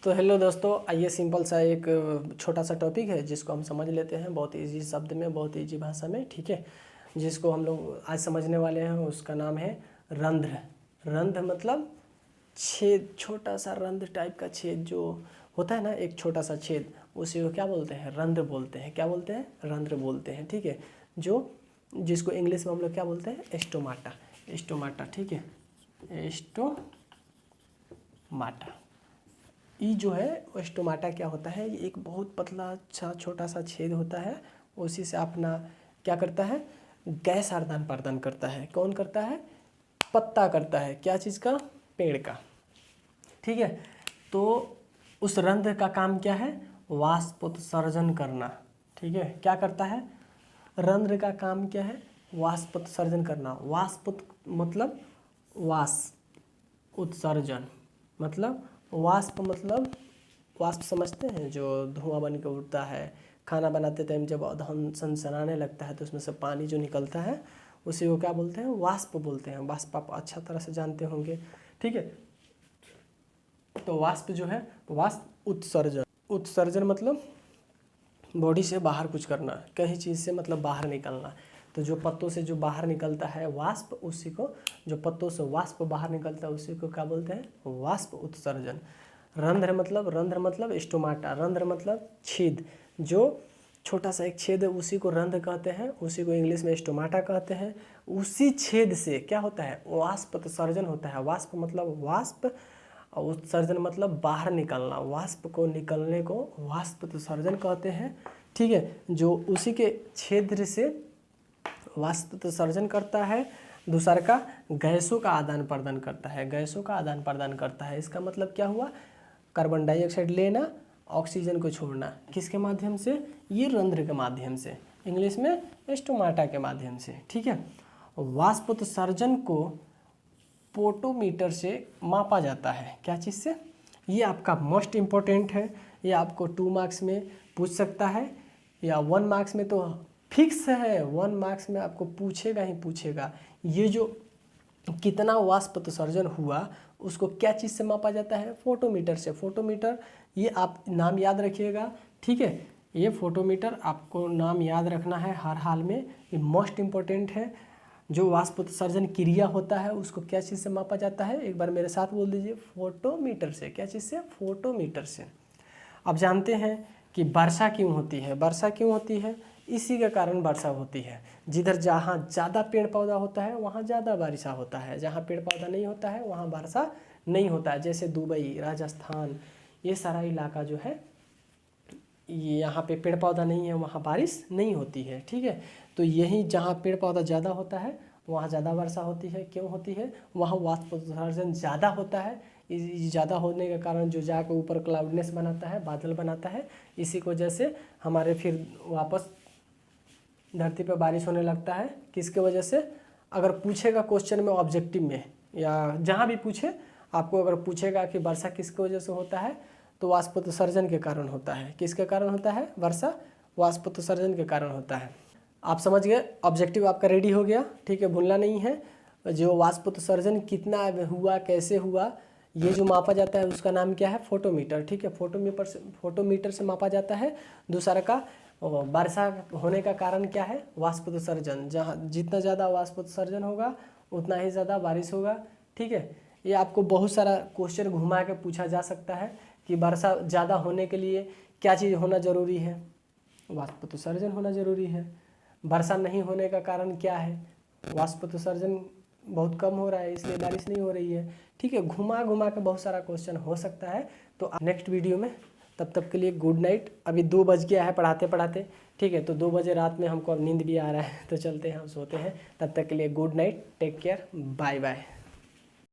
तो हेलो दोस्तों, आइए सिंपल सा एक छोटा सा टॉपिक है जिसको हम समझ लेते हैं बहुत इजी शब्द में, बहुत इजी भाषा में। ठीक है, जिसको हम लोग आज समझने वाले हैं उसका नाम है रंध्र। रंध्र मतलब छेद, छोटा सा रंध्र टाइप का छेद जो होता है ना, एक छोटा सा छेद, उसी को क्या बोलते हैं? रंध्र बोलते हैं। क्या बोलते हैं? रंध्र बोलते हैं। ठीक है, जो जिसको इंग्लिश में हम लोग क्या बोलते हैं? एस्टोमाटा। एस्टोमाटा, ठीक है, एस्टोमाटा। ई जो है एस्टोमाटा क्या होता है? ये एक बहुत पतला अच्छा छोटा सा छेद होता है, उसी से अपना क्या करता है? गैस आदान प्रदान करता है। कौन करता है? पत्ता करता है। क्या चीज़ का? पेड़ का। ठीक है, तो उस रंध्र का काम क्या है? वाष्प उत्सर्जन करना। ठीक है, क्या करता है? रंध्र का काम क्या है? वाष्प उत्सर्जन करना। मतलब वाष्प उत्सर्जन मतलब वाष्प समझते हैं, जो धुआं बन के उड़ता है। खाना बनाते टाइम जब अधन सनसनाने लगता है तो उसमें से पानी जो निकलता है उसी को क्या बोलते हैं? वाष्प बोलते हैं। वाष्प आप अच्छा तरह से जानते होंगे। ठीक है, तो वाष्प जो है, वाष्प उत्सर्जन। उत्सर्जन मतलब बॉडी से बाहर कुछ करना, कहीं चीज़ से मतलब बाहर निकलना। तो जो पत्तों से जो बाहर निकलता है वाष्प, उसी को, जो पत्तों से वाष्प बाहर निकलता है उसी को क्या बोलते हैं? वाष्प उत्सर्जन। रंध्र मतलब स्टोमाटा। रंध्र मतलब छेद, जो छोटा सा एक छेद है उसी को रंध्र कहते हैं, उसी को इंग्लिश में स्टोमाटा कहते हैं। उसी छेद से क्या होता है? वाष्प उत्सर्जन होता है। वाष्प मतलब वाष्प, और उत्सर्जन मतलब बाहर निकलना। वाष्प को निकलने को वाष्प उत्सर्जन कहते हैं। ठीक है, जो उसी के छेद से वाष्प उत्सर्जन करता है। दूसरा का गैसों का आदान प्रदान करता है। गैसों का आदान प्रदान करता है, इसका मतलब क्या हुआ? कार्बन डाइऑक्साइड लेना, ऑक्सीजन को छोड़ना। किसके माध्यम से? ये रंध्र के माध्यम से, इंग्लिश में स्टोमाटा के माध्यम से। ठीक है, वाष्प उत्सर्जन को पोटोमीटर से मापा जाता है। क्या चीज़ से? ये आपका मोस्ट इम्पोर्टेंट है। ये आपको 2 मार्क्स में पूछ सकता है, या 1 मार्क्स में तो फिक्स है, 1 मार्क्स में आपको पूछेगा ही पूछेगा। ये जो कितना वाष्प उत्सर्जन हुआ उसको क्या चीज़ से मापा जाता है? फोटोमीटर से। फोटोमीटर, ये आप नाम याद रखिएगा। ठीक है, ये फोटोमीटर आपको नाम याद रखना है हर हाल में, ये मोस्ट इम्पोर्टेंट है। जो वाष्प उत्सर्जन क्रिया होता है उसको क्या चीज़ से मापा जाता है? एक बार मेरे साथ बोल दीजिए, फोटोमीटर से। क्या चीज़ से? फोटोमीटर से। अब जानते हैं कि वर्षा क्यों होती है? वर्षा क्यों होती है? इसी के कारण वर्षा होती है। जिधर जहाँ ज़्यादा पेड़ पौधा होता है वहाँ ज़्यादा वर्षा होता है, जहाँ पेड़ पौधा नहीं होता है वहाँ वर्षा नहीं होता है। जैसे दुबई, राजस्थान, ये सारा इलाका जो है, ये यहाँ पे पेड़ पौधा नहीं है, वहाँ बारिश नहीं होती है। ठीक है, तो यही जहाँ पेड़ पौधा ज़्यादा होता है वहाँ ज़्यादा वर्षा होती है। क्यों होती है? वहाँ वाष्प उत्सर्जन ज़्यादा होता है। ज़्यादा होने के कारण जो जाकर ऊपर क्लाउडनेस बनाता है, बादल बनाता है, इसी की वजह से हमारे फिर वापस धरती पर बारिश होने लगता है। किसके वजह से? अगर पूछेगा क्वेश्चन में, ऑब्जेक्टिव में या जहाँ भी पूछे, आपको अगर पूछेगा कि वर्षा किसकी वजह से होता है, तो वाष्प उत्सर्जन के कारण होता है। किसके कारण होता है वर्षा? वाष्प उत्सर्जन के कारण होता है। आप समझ गए, ऑब्जेक्टिव आपका रेडी हो गया। ठीक है, भूलना नहीं है। जो वाष्प उत्सर्जन कितना हुआ, कैसे हुआ, ये जो मापा जाता है उसका नाम क्या है? फोटोमीटर। ठीक है, फोटोमीटर से मापा जाता है। दूसरा का वर्षा होने का कारण क्या है? वाष्प उत्सर्जन। जहाँ जितना ज़्यादा वाष्प उत्सर्जन होगा उतना ही ज़्यादा बारिश होगा। ठीक है, ये आपको बहुत सारा क्वेश्चन घुमा के पूछा जा सकता है कि वर्षा ज़्यादा होने के लिए क्या चीज़ होना ज़रूरी है? वाष्प उत्सर्जन होना ज़रूरी है। वर्षा नहीं होने का कारण क्या है? वाष्प उत्सर्जन बहुत कम हो रहा है, इसलिए बारिश नहीं हो रही है। ठीक है, घुमा घुमा के बहुत सारा क्वेश्चन हो सकता है। तो नेक्स्ट वीडियो में, तब तक के लिए गुड नाइट। अभी 2 बज गया है पढ़ाते पढ़ाते। ठीक है, तो 2 बजे रात में हमको अब नींद भी आ रहा है, तो चलते हैं, हम सोते हैं। तब तक के लिए good night, take care, bye bye.